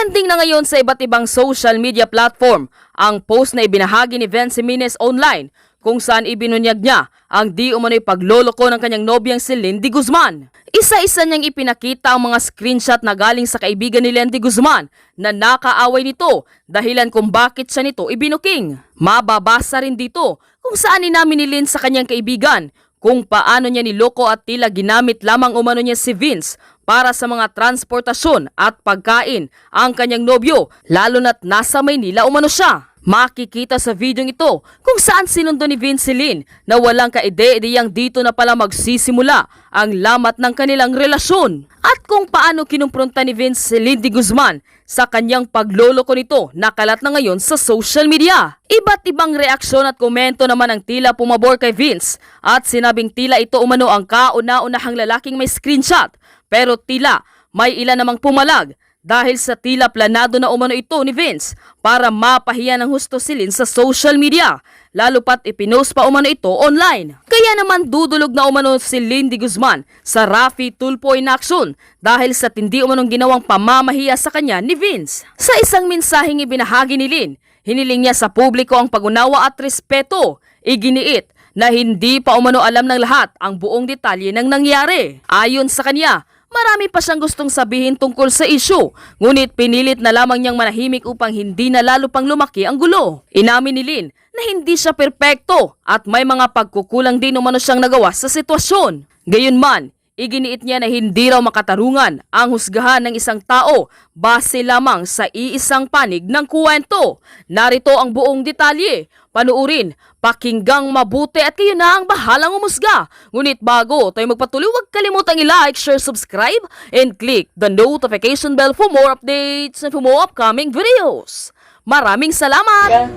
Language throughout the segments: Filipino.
Trending na ngayon sa iba't ibang social media platform ang post na ibinahagi ni Vince Jimenez online kung saan ibinunyag niya ang di umano'y pagloloko ng kanyang nobyang si Lindy Guzman. Isa-isa niyang ipinakita ang mga screenshot na galing sa kaibigan ni Lindy Guzman na nakaaway nito dahilan kung bakit siya nito ibinuking. Mababasa rin dito kung saan inamin ni Lynn sa kanyang kaibigan kung paano niya niloko at tila ginamit lamang umano niya si Vince para sa mga transportasyon at pagkain ang kanyang nobyo, lalo na't nasa Maynila umano siya. Makikita sa video ito kung saan sinundo ni Vince si Lynn na walang kaide-ideyang dito na pala magsisimula ang lamat ng kanilang relasyon. At kung paano kinumpronta ni Vince si Lindy Guzman sa kanyang pagloloko nito nakalat na ngayon sa social media. Iba't ibang reaksyon at komento naman ang tila pumabor kay Vince at sinabing tila ito umano ang kauna-unahang lalaking may screenshot pero tila may ilan namang pumalag dahil sa tila planado na umano ito ni Vince para mapahiya ng husto si Lynn sa social media, lalo pat ipinost pa umano ito online. Kaya naman dudulog na umano si Lindy Guzman sa Raffy Tulfo in action dahil sa tindi umanong ginawang pamamahiya sa kanya ni Vince. Sa isang mensaheng ibinahagi ni Lynn, hiniling niya sa publiko ang pag-unawa at respeto. Iginiit na hindi pa umano alam ng lahat ang buong detalye ng nangyari. Ayon sa kanya, marami pa siyang gustong sabihin tungkol sa issue, ngunit pinilit na lamang niyang manahimik upang hindi na lalo pang lumaki ang gulo. Inamin ni Lynn na hindi siya perpekto at may mga pagkukulang din umano siyang nagawa sa sitwasyon. Gayunman, iginiit niya na hindi raw makatarungan ang husgahan ng isang tao base lamang sa iisang panig ng kwento. Narito ang buong detalye. Panuurin, pakinggang mabuti at kayo na ang bahalang umusga. Ngunit bago tayo magpatuloy, huwag kalimutang i-like, share, subscribe, and click the notification bell for more updates and for more upcoming videos. Maraming salamat!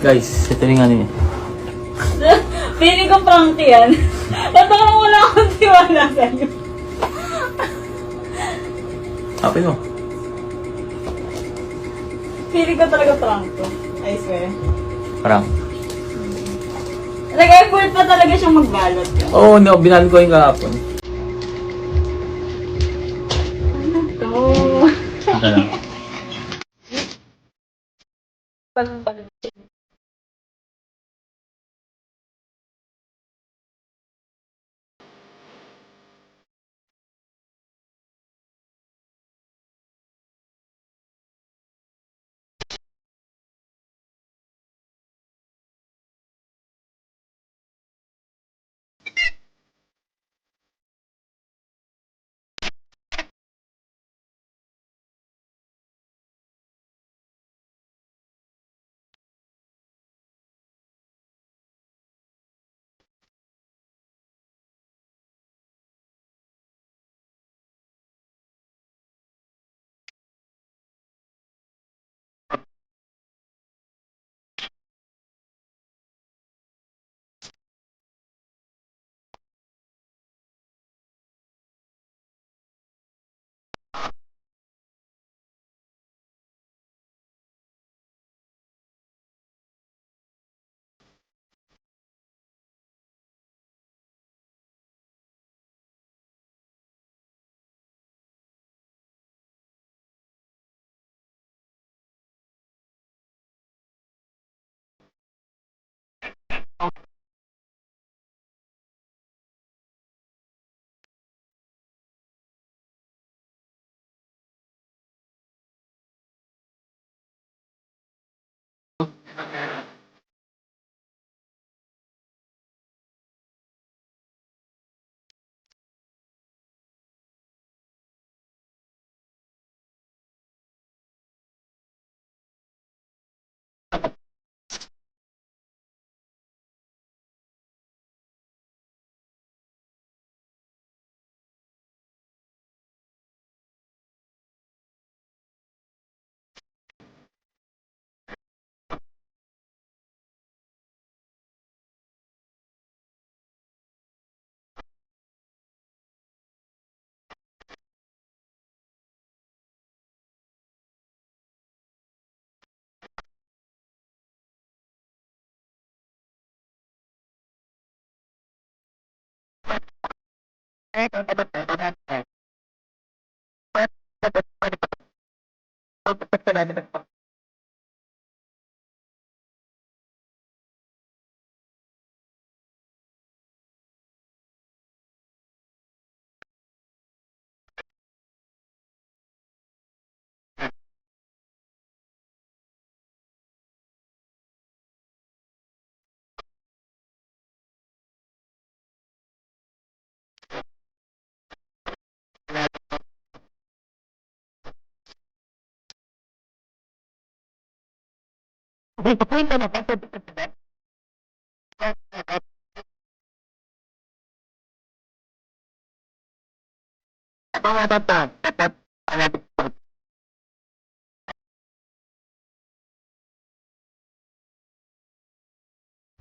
Guys, ito rin nga niya. Feeling ko prank yan. Ba't ako wala akong tiwala sa'yo? Apin mo. Feeling ko talaga prank to. I swear. Parang. Nag-effort pa talaga siyang magbalot. Oo, no, binalot ko yung kahapon. Ano to? Ito lang.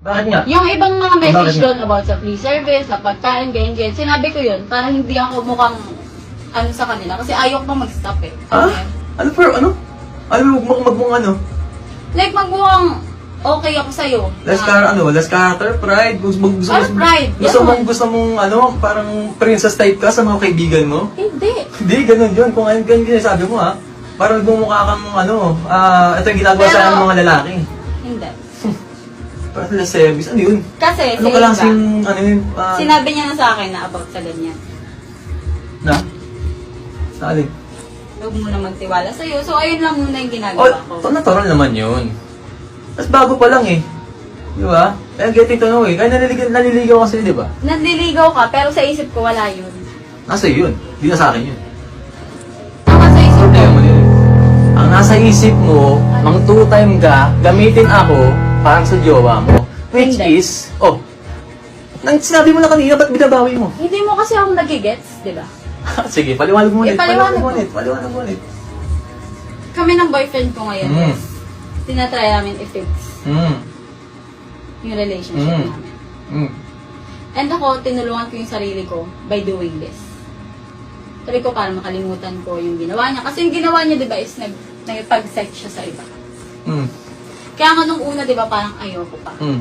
Bakit nga? Yung ibang mga message Bakit? doon about sa free service, sa pagkain, ganyan. Sinabi ko yun para hindi ako mukhang ano sa kanila. Kasi ayok pa mag-stop eh. Ha? Ano for ano? Ano magmung ano? Like magmukhang okay ako sa'yo. Last character, pride, Ano pride? gusto mong ano, parang princess type ka sa mga kaibigan mo? Hindi. Hindi, ganun yun. Kung ano ganun sabi mo ha, parang gumukha kang ano, ito yung ginagawa Pero- sa ng mga lalaki. Hindi. Parang sila service, ano yun? Kasi Ano sa ka lang iba, ano yun, sinabi niya na sa akin na about sa ganyan. na? Sa alin? Huwag mo na magtiwala sa'yo. So ayun lang muna yung Oh, ginagawa ko. natural naman yun. Tapos bago pa lang eh. Di ba? Kaya getting to know eh. Kaya naliligaw kasi, di ba? Nanliligaw ka, pero sa isip ko wala yun. Nasa yun. Hindi na sa akin yun. Tama sa isip ko. Ayaw mo nila. Ang nasa isip mo, mang two-time ka, gamitin ako parang sa jowa mo. Which Hindi. is, nang sinabi mo na kanina, ba't binabawi mo? Hindi mo kasi ako nagigets, di ba? Sige, paliwanag mo ulit. Paliwanag mo. Paliwanag mo ulit. Kami ng boyfriend ko ngayon, Mm. tinatry namin i-fix yung relationship Mm. namin. Mm. And ako, tinulungan ko yung sarili ko by doing this. Sabi ko, para makalimutan ko yung ginawa niya. Kasi yung ginawa niya, di ba, is nagpag-sex siya sa iba. Mm. Kaya nga nung una, di ba, parang ayoko pa. Mm.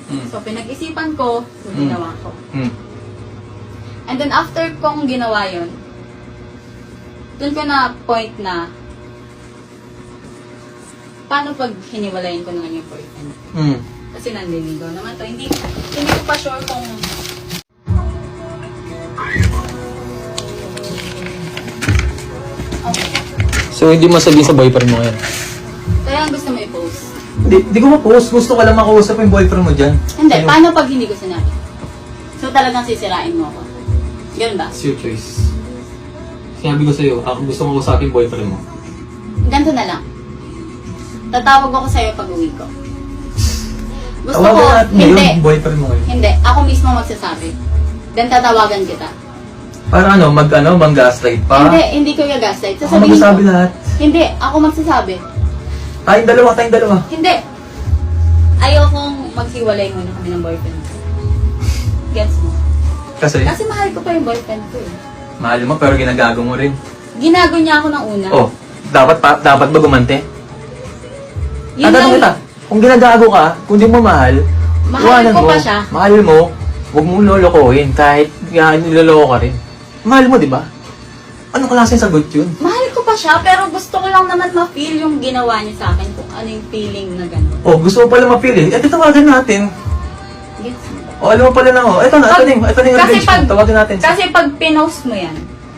Mm. So, pinag-isipan ko, so Mm. ginawa ko. Mm. And then, after kong ginawa yun, dun ko na point na, paano pag hiniwalayin ko naman yung boyfriend? Mm. Kasi nanliligaw naman to. Hindi ko pa sure kung okay. So, hindi mo sabihin sa boyfriend mo ngayon? Kaya ang gusto mo i-post. Hindi ko ma-post. Gusto ko lang makausap yung boyfriend mo dyan. Hindi, Ano? paano pag hindi ko sinabi? So talagang sisirain mo ako. Ganun ba? It's your choice. Sinabi ko sa'yo, ako gusto mo kausapin yung boyfriend mo. Ganito na lang. Tatawag ako sa'yo pag uwi ko. Gusto ko, Tawagan natin hindi. ngayon, boyfriend mo ngayon. Hindi, ako mismo magsasabi. Then tatawagan kita. Para mag-gaslight pa? Hindi ko gagaslight. Ako Sasabihin magsasabi ko. lahat. Hindi, ako magsasabi. Tayong dalawa. Hindi. Ayokong maghiwalay muna kami ng boyfriend ko. Gets mo? Kasi, Kasi mahal ko pa yung boyfriend ko eh. mahal mo pero ginagago mo rin. Ginago niya ako ng una. Oh, dapat ba gumante? Yun Tatanong lang- kita, kung ginagago ka, kung di mo mahal, Mahal iwanan ko mo. pa siya. Mahal mo, huwag mong lolokohin kahit niloloko ka rin. Mahal mo, di ba? Ano klaseng sagot yun? Mahal ko pa siya, pero gusto ko lang naman ma-feel yung ginawa niya sa akin, kung ano yung feeling na gano'n. Oh, gusto mo pala mapili. Eh, tawagan natin. Gets mo? Oh, alam mo pala na, oh. Ito na yung revenge mo. Tawagan natin. Kasi pag pinost mo yan,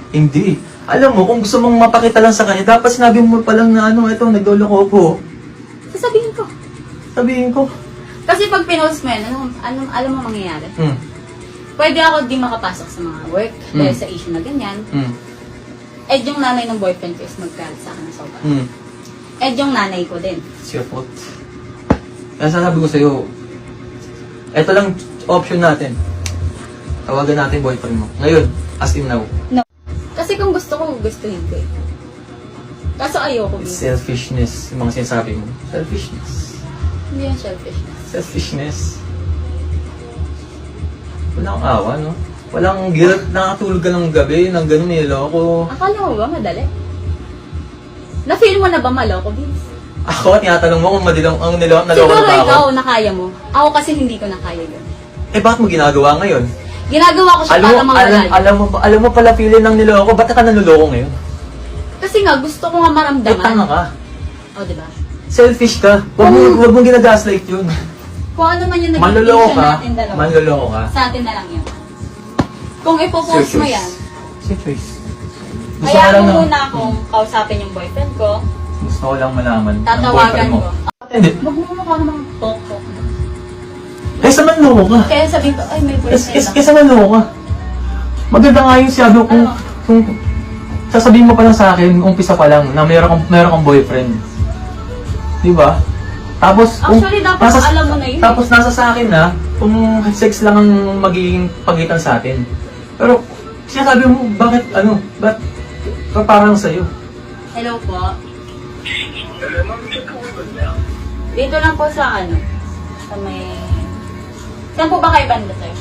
Hindi. Alam mo, kung gusto mong mapakita lang sa kanya, dapat sinabi mo pa lang na ito, nagloloko ako. sasabihin ko. Sabihin ko. Kasi pag pinost mo yan, alam mo mangyayari? Hmm. Pwede ako di makapasok sa mga work dahil sa issue na ganyan. Hmm. Eh, yung nanay ng boyfriend ko is magkalat sa akin ng sobra. Hmm. Eh, yung nanay ko din. It's your fault. Kaya sasabi ko sa'yo, ito lang option natin. Tawagan natin boyfriend mo. Ngayon, as in now. No. Kasi kung gusto ko, gustuhin ko eh. Kaso ayoko. It's selfishness, yung mga sinasabi mo. Selfishness. Hindi yan selfishness. Selfishness. Walang awa, no? Walang guilt. Nakatulog ka ng gabi, ng ganun niloko. Akala mo ba madali? Na-feel mo na ba maloko, Vince? Ako, tinatanong mo kung madilang ang niloko Siguro na ba ako? ikaw, nakaya mo. Ako kasi hindi ko nakaya yun. Eh, bakit mo ginagawa ngayon? Ginagawa ko siya para mawala yun. Alam mo pala feeling ng niloko, ba't ka nanuloko ngayon? Kasi nga, gusto ko nga Eh, maramdaman. tanga ka. O, diba? Selfish ka. Huwag mong ginagaslight yun. Kung ano man yung naging Manloloko intention ka. natin dalawa. Manloloko ka. Sa atin na lang yun. Kung ipopost mo yan, Si choice. Gusto ko kaya lang mo na, muna akong kausapin yung boyfriend ko, gusto ko lang malaman. ang tatawagan boyfriend mo. ko. Hindi. Magmumukha namang tok-tok. Kaysa manloko ka. Kaya sabihin ko, ay may boyfriend ako. Kaysa manloko ka. Maganda nga yung siyado kung sasabihin mo pa lang sa akin, umpisa pa lang, na meron kang boyfriend. Di ba? Tapos, Actually, dapat alam mo na yun. Tapos nasa sa akin na, kung sex lang ang magiging pagitan sa atin. Pero, sinasabi mo, bakit parang sa'yo? Hello po. Dito lang po sa ano, sa may... Saan po ba kayo banda sa'yo?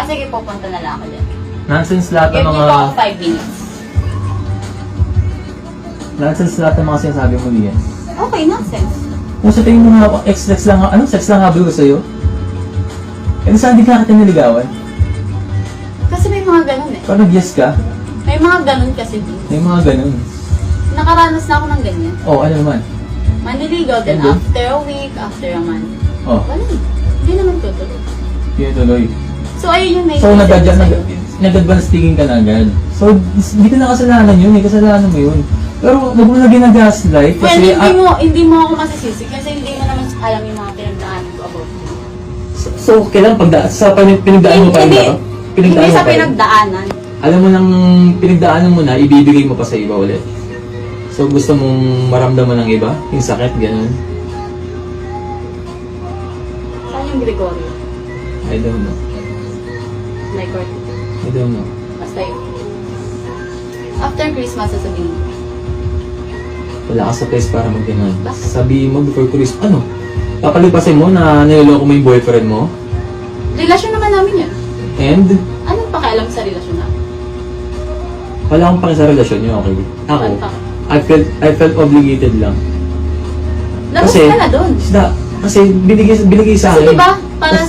Sige po, punta na lang ako dyan. Nonsense lahat Give ng me mga... po ako 5 minutes. Nonsense lahat ng mga sinasabi mo diyan. Okay, nonsense. Kung sa tingin mo nga, sex lang habol ko sa'yo? Eh, saan di ka kita niligawan? Kasi may mga ganun eh. Parang yes ka? May mga ganun kasi din. May mga ganun. Nakaranas na ako ng ganyan. Oh, ano naman? Manliligaw din And then? after a week, after a month. Oh, Wala eh. Hindi naman tutuloy. yun tuloy. So, ayun yung So, naisip ko sa'yo. nag-advance speaking ka na agad. So, hindi ka na kasalanan yun eh. Kasalanan mo yun. Pero, huwag mo na ginagaslight Well, kasi... hindi mo ako masisisi kasi hindi mo naman alam yung mga pinagdaanan ko about you. So, kailan sa pinagdaan mo pa rin ba? Hindi Pinagdaan mo sa pa rin? pinagdaanan. Alam mo nang pinagdaanan mo na, ibibigay mo pa sa iba ulit. So, gusto mong maramdaman ng iba? Yung sakit, ganun? Saan yung Gregorio? I don't know. Like, or, I don't know. basta yun. After Christmas, sasabihin ko. Wala ka sa place para mag-ganon. Bakit? Sabihin mo before Christmas, ano? Papalipasin mo na niloloko mo yung boyfriend mo? Relasyon naman namin yun. And, Anong pakialam sa relasyon namin? wala akong pake sa relasyon niyo, okay? Ako, Ano pa? I felt obligated lang. Labas ka na doon. Kasi binigay sa Kasi akin. diba, parang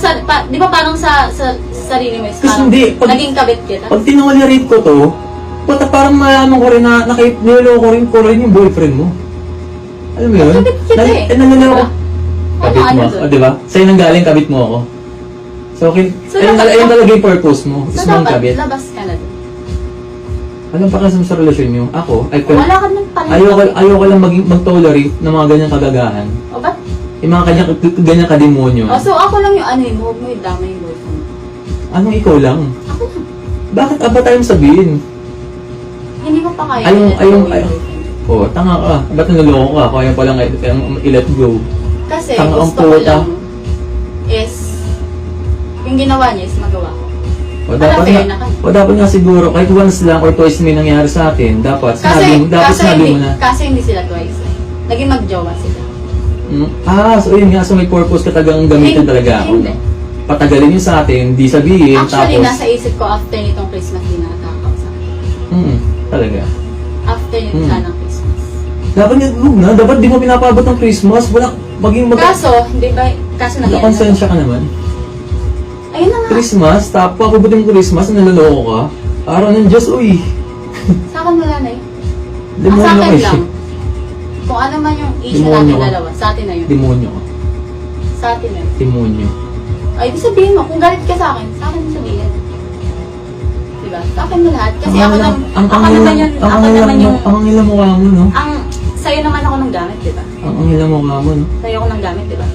di ba parang sa sarili mo is Kasi parang hindi, naging kabit kita? Pag tinolerate ko to, parang malaman ko rin na niloloko ko rin yung boyfriend mo. Alam mo yun? Kabit kita eh. Naloloko. Diba? Kabit Ano mo, doon? di ba? Sa'yo nang galing, kabit mo ako. So, okay. So, ayun dapat- talaga yung purpose mo. So Is mong dapat, kabit. labas ka na doon. Anong pakialam sa relasyon nyo? Ako, I felt, Wala ka nang palit. ayoko lang mag-tolerate ng mga ganyang kagagahan. O ba't? Yung mga ganyang kademonyo. O so ako lang yung ano yun, huwag mo yung dama yung boyfriend. Anong ikaw lang? Ako lang. Bakit aba tayong sabihin? Hindi ko pa kaya Ayong- i-let go ayong- yung ayong- boyfriend. Oh, tanga ka. Ba't naloloko ka? Kaya pa lang i-let go. Kasi Tanga ang gusto ko puta. lang is yung ginawa niya is magawa ko. O dapat nga siguro, kahit once lang or twice may nangyari sa atin, dapat sinabi mo na. Kasi hindi sila twice eh. Naging magjowa sila. So yun nga, so may purpose ka talagang gamitin Hindi, talaga ako. hindi. No? Patagalin yun sa atin, di sabihin, Actually, tapos... nasa isip ko after nitong Christmas din nakakausap. Talaga. After nitong sanang Christmas. Dapat dapat di mo pinapabot ng Christmas, wala, Kaso, hindi ba, kaso nangyari na. nakonsensya ka naman. Ayun na nga. Christmas, tapos papabutin mo Christmas, naloloko ka. Araw ng Diyos, uy. Sa akin wala na yun. Ang sa Demonyo ka akin eh. lang. Kung ano man yung issue Demonyo natin ka. dalawa, sa atin na yun. Demonyo ka. Sa atin na yun. Demonyo. Ay, di sabihin mo, kung galit ka sa akin mo sabihin. Diba? Sa akin mo lahat. Kasi ako naman yung, Ang angila mo ka mo, no? sa'yo naman ako ng gamit, diba? Ang angila mo ka mo, no? Sa'yo ako ng gamit, diba?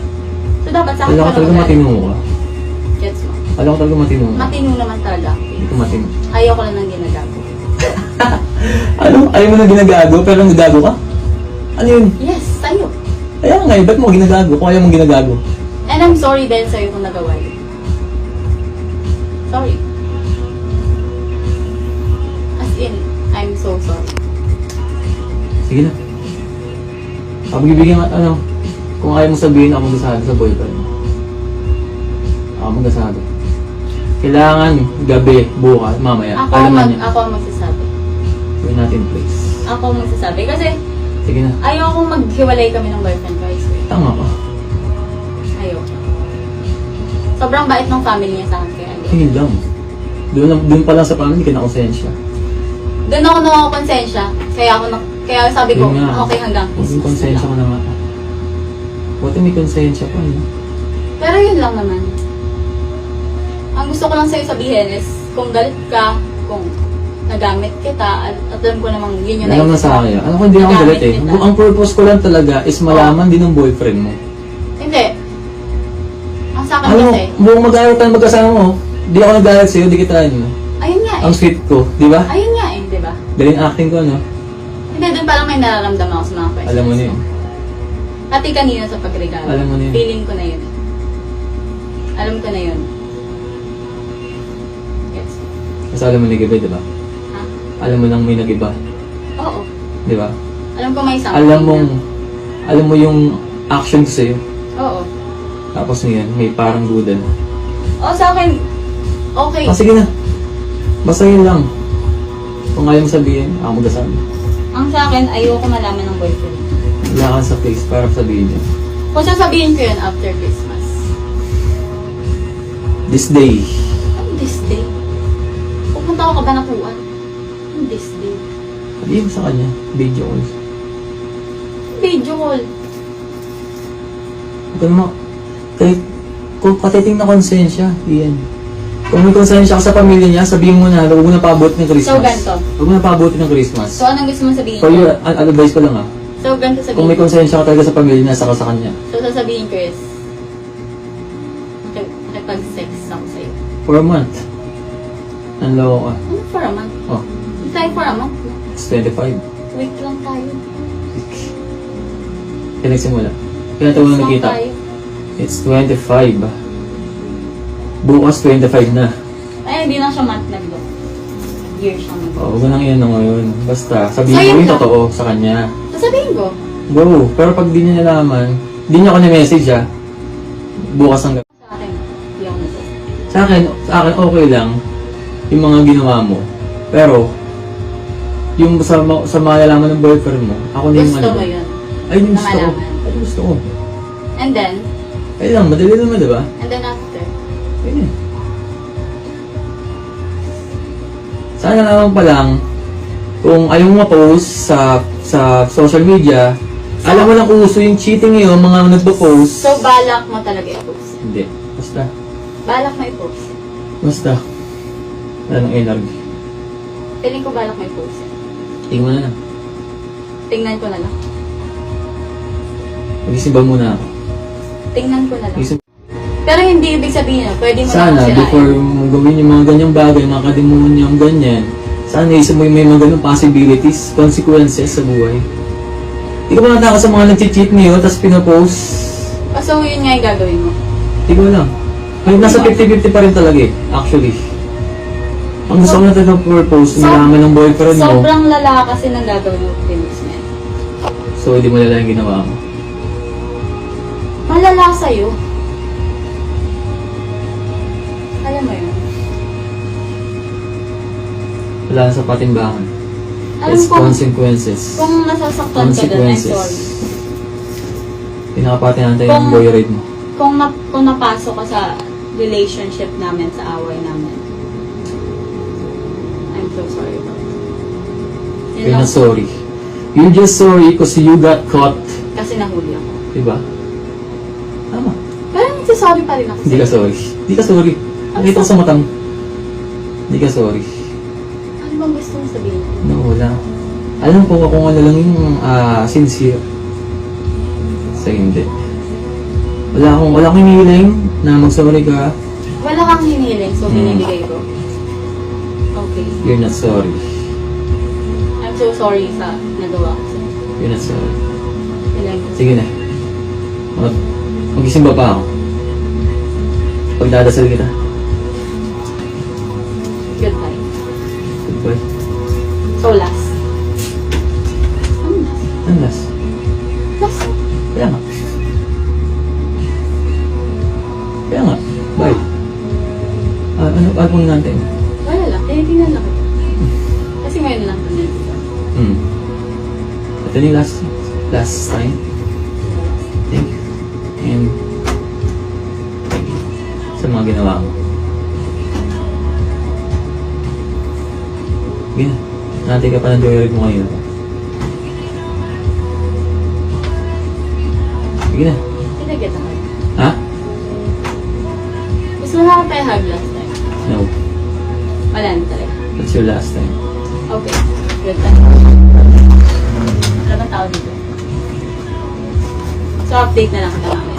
So, dapat sa akin Wala ka talaga matino ka. Gets mo? Wala ka talaga matino ka. Matino naman talaga ako. Hindi ko matino. Ayaw ko lang ng ginagago. Ano? Ayaw mo na ginagago, pero nagagago ka? Ano yun? Yes, sa'yo. Kaya nga, ba't mo ginagago kung ayaw mo ginagago? And I'm sorry dahil sa'yo kung nagawa yun. Sorry. As in, I'm so sorry. Sige na. Pagbibigyan ka, kung ayaw mo sabihin, ako magasado sa boyfriend mo. Ako magasado. Kailangan gabi, bukas, mamaya. Alaman niya. Ako ang magsasabi. Gawin natin place. Ako ang magsasabi. Kasi Sige na. ayaw kong maghiwalay kami ng boyfriend ko. I swear. Tama ka. Ayaw. Sobrang bait ng family niya sa akin kaya hindi. Tingin lang. Doon pa lang sa family ka na konsensya. Doon ako nakakonsensya. Kaya sabi ko, Yun nga. okay hanggang Maging Christmas konsensya ko lang. na nga. Buti may konsensya pa, no? Pero yun lang naman. Ang gusto ko lang sa'yo sabihin is, kung galit ka, kung nagamit kita, at alam ko namang yun yung Alam na sa akin. Alam ko hindi ako galit eh. kita. Ang purpose ko lang talaga is malaman din ng boyfriend mo. Hindi. Ang sa akin Alam mo, kasi, buong mag-aaral tayo magkasama mo. Di ako nag-aaral sa'yo, di kita ano. ayun nga eh. Ang sweet ko, di ba? Ayun nga eh, di ba? Galing acting ko, no? Hindi, doon parang may nararamdaman ako sa mga questions. Alam mo na yun. Pati kanina sa pagregalo. Alam mo na yun. Feeling ko na yun. Alam ko na yun. Yes. Kasi alam mo nag-iba, di ba? Ha? Alam mo nang may nag-iba, Oo. di ba? Alam ko may something Alam mo yung action ko sa'yo. Oo. Tapos ngayon, may parang duda na. O sa akin, okay. Ah, sige na. Basta yun lang. Kung ayaw mo sabihin, ako magsasabi. Ang sa akin, ayoko malaman ng boyfriend. Wala ka sa place para sabihin niya. Kung sasabihin ko yun after Christmas. This day. Ano this day? Pupunta ako kabanakuan. Ano this day? Sabihin mo sa kanya, video call. Video call. Huwag ka naman, kahit kung patiting na konsensya, yan. Kung may konsensya ka sa pamilya niya, sabihin mo na, huwag mo na paabot ng Christmas. So, ganito. Huwag mo na paabot ng Christmas. So, anong gusto mong sabihin For ko? your advice ko lang ah. So, ganito sabihin Kung may ko. konsensya ka talaga sa pamilya niya, saka sa kanya. So, sasabihin ko is, nakipag-sex ako sa'yo. For a month. Nanloko ka. Ano for a month? Oh, Hindi tayo for a month, no? it's 25. Wait lang tayo. Kaya nagsimula. Kaya tayo Wait lang nakita. tayo. It's 25. Bukas 25 na. Ay, hindi na siya month nag-go. Year siya nag-go. Oh, huwag mo nang yan ngayon. Basta, sabihin So, mo yun yung lang. totoo sa kanya. Sasabihin ko. Go. Pero pag di niya nalaman, di niya ako na-message ah. Bukas ang gabi. Sa akin, hindi ako nag-go. Sa akin okay lang yung mga ginawa mo. Pero, yung sa malalaman ng boyfriend mo, ako na yung Gusto mo yun. Ay, yung Na gusto ko. malaman. Ay, yung gusto ko. And then, Ay lang, madali naman, di ba? and then after. Ayun eh. Sana naman pa lang, kung ayaw mo ma-post sa social media, alam mo lang kung uso yung cheating ngayon, mga nagpo-post. So, balak mo talaga i-post. Hindi. Basta. Balak mo i-post. Basta. Wala nang energy. Feeling ko balak mo i-post. Tingnan mo na lang. Tingnan ko na lang. Mag-isiba muna ako. Tingnan ko na lang. Isip- Pero hindi ibig sabihin na pwede mo na Sana, akong sirain. before mo gawin yung mga ganyang bagay, mga kademonyong ganyan, sana isip mo yung may mga ganyang possibilities, consequences sa buhay. Hindi ka ba nataka sa mga nag-cheat ngayon, tapos pinapost? So, yun nga yung gagawin mo. Hindi ko alam. May nasa 50-50 pa rin talaga eh, actually. Ang gusto ko na talaga purpose, malaman ng boyfriend mo, Sobrang lala kasi ng gagawin mo, Phoenix man. so hindi mo nila yung ginawa mo. Malala sa'yo. Alam mo yun. Wala na sa patimbangan. Alam It's ko, consequences. kung nasasaktan ka doon, I'm Consequences. sorry. Pinakapati natin yung Kung- boy ride mo. Kung napasok ka sa relationship namin, sa away namin, I'm so sorry about it. Yun You're lang. not sorry. You're just sorry because you got caught. Kasi nahuli ako. Diba? Tama. Pero nagsasorry pa rin ako. Hindi ka sa'yo. sorry. Hindi ka sorry. Nakita ko sa matang. Hindi ka sorry. Ano bang gusto mong sabihin? No, wala. Alam ko kung ano lang yung sincere. Sa hindi. Wala akong hinihiling na mag-sorry ka. Wala kang hiniling, so binibigay ko. Okay. You're not sorry. I'm so sorry sa nagawa ko sa'yo. You're not sorry. Kailangan ko. Sige na. Mag-isimba pa ako. Pagdadasal kita. Goodbye. Goodbye. So last. Ano last? Ano last? Last. Kaya nga. Kaya nga. Bye. Ano pong natin? Wala lang. Tinitingnan lang kita. Kasi ngayon lang. Ito yung last time. Thank you. And thank you sa mga ginawa mo. Sige na. Nati ka pa ng joyride mo ngayon. Sige na. Kinagit ako. Ha? Gusto mo na tayo hug last time? No. Wala na talaga. That's your last time. Okay. Good time. Wala bang tao dito? So, update na lang kita mamaya.